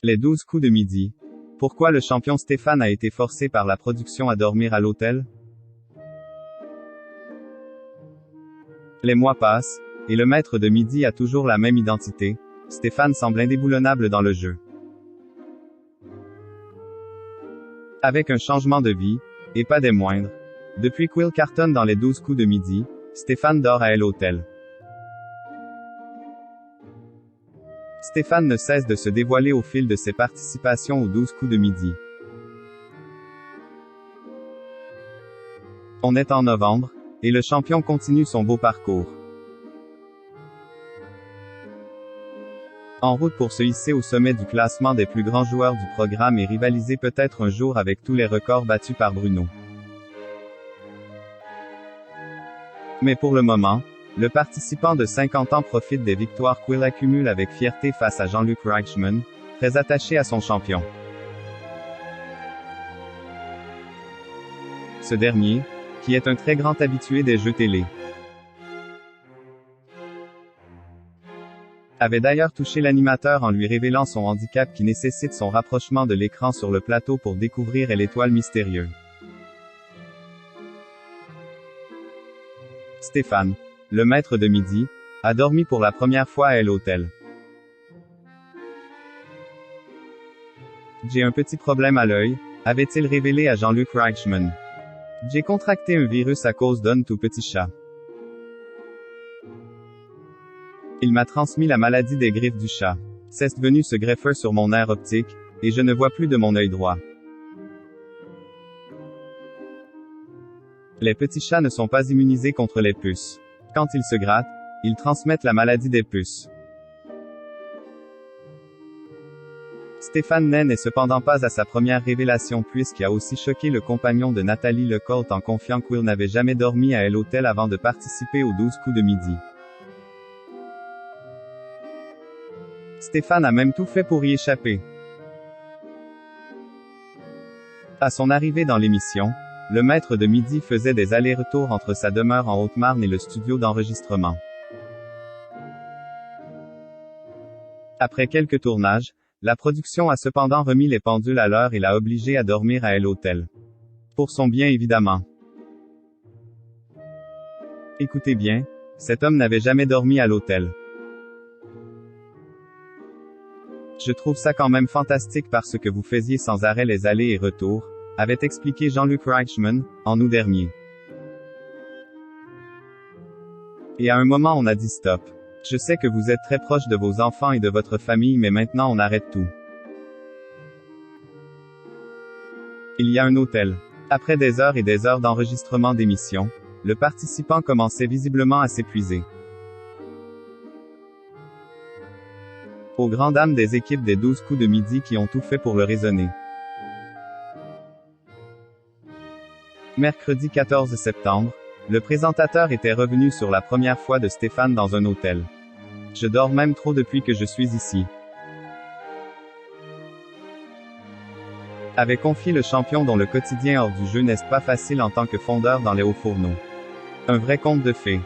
Les 12 coups de midi. Pourquoi le champion Stéphane a été forcé par la production à dormir à l'hôtel? Les mois passent, et le maître de midi a toujours la même identité. Stéphane semble indéboulonnable dans le jeu. Avec un changement de vie, et pas des moindres. Depuis Will cartonne dans les 12 coups de midi, Stéphane dort à l'hôtel. Stéphane ne cesse de se dévoiler au fil de ses participations aux 12 coups de midi. On est en novembre, et le champion continue son beau parcours. En route pour se hisser au sommet du classement des plus grands joueurs du programme et rivaliser peut-être un jour avec tous les records battus par Bruno. Mais pour le moment, le participant de 50 ans profite des victoires qu'il accumule avec fierté face à Jean-Luc Reichmann, très attaché à son champion. Ce dernier, qui est un très grand habitué des jeux télé, avait d'ailleurs touché l'animateur en lui révélant son handicap qui nécessite son rapprochement de l'écran sur le plateau pour découvrir l'étoile mystérieuse. Stéphane, le maître de midi, a dormi pour la première fois à l'hôtel. J'ai un petit problème à l'œil, avait-il révélé à Jean-Luc Reichmann. J'ai contracté un virus à cause d'un tout petit chat. Il m'a transmis la maladie des griffes du chat. C'est venu se greffer sur mon nerf optique, et je ne vois plus de mon œil droit. Les petits chats ne sont pas immunisés contre les puces. Quand ils se grattent, ils transmettent la maladie des puces. Stéphane n'est cependant pas à sa première révélation puisqu'il a aussi choqué le compagnon de Nathalie Lecolt en confiant qu'il n'avait jamais dormi à l'hôtel avant de participer aux 12 coups de midi. Stéphane a même tout fait pour y échapper. À son arrivée dans l'émission, le maître de midi faisait des allers-retours entre sa demeure en Haute-Marne et le studio d'enregistrement. Après quelques tournages, la production a cependant remis les pendules à l'heure et l'a obligé à dormir à l'hôtel. Pour son bien évidemment. Écoutez bien, cet homme n'avait jamais dormi à l'hôtel. Je trouve ça quand même fantastique parce que vous faisiez sans arrêt les allers et retours, avait expliqué Jean-Luc Reichmann, en août dernier. Et à un moment on a dit stop. Je sais que vous êtes très proche de vos enfants et de votre famille mais maintenant on arrête tout. Il y a un hôtel. Après des heures et des heures d'enregistrement d'émissions, le participant commençait visiblement à s'épuiser. Aux grandes dames des équipes des 12 coups de midi qui ont tout fait pour le raisonner. Mercredi 14 septembre, le présentateur était revenu sur la première fois de Stéphane dans un hôtel. Je dors même trop depuis que je suis ici. Avait confié le champion dont le quotidien hors du jeu n'est pas facile en tant que fondeur dans les hauts fourneaux. Un vrai conte de fées.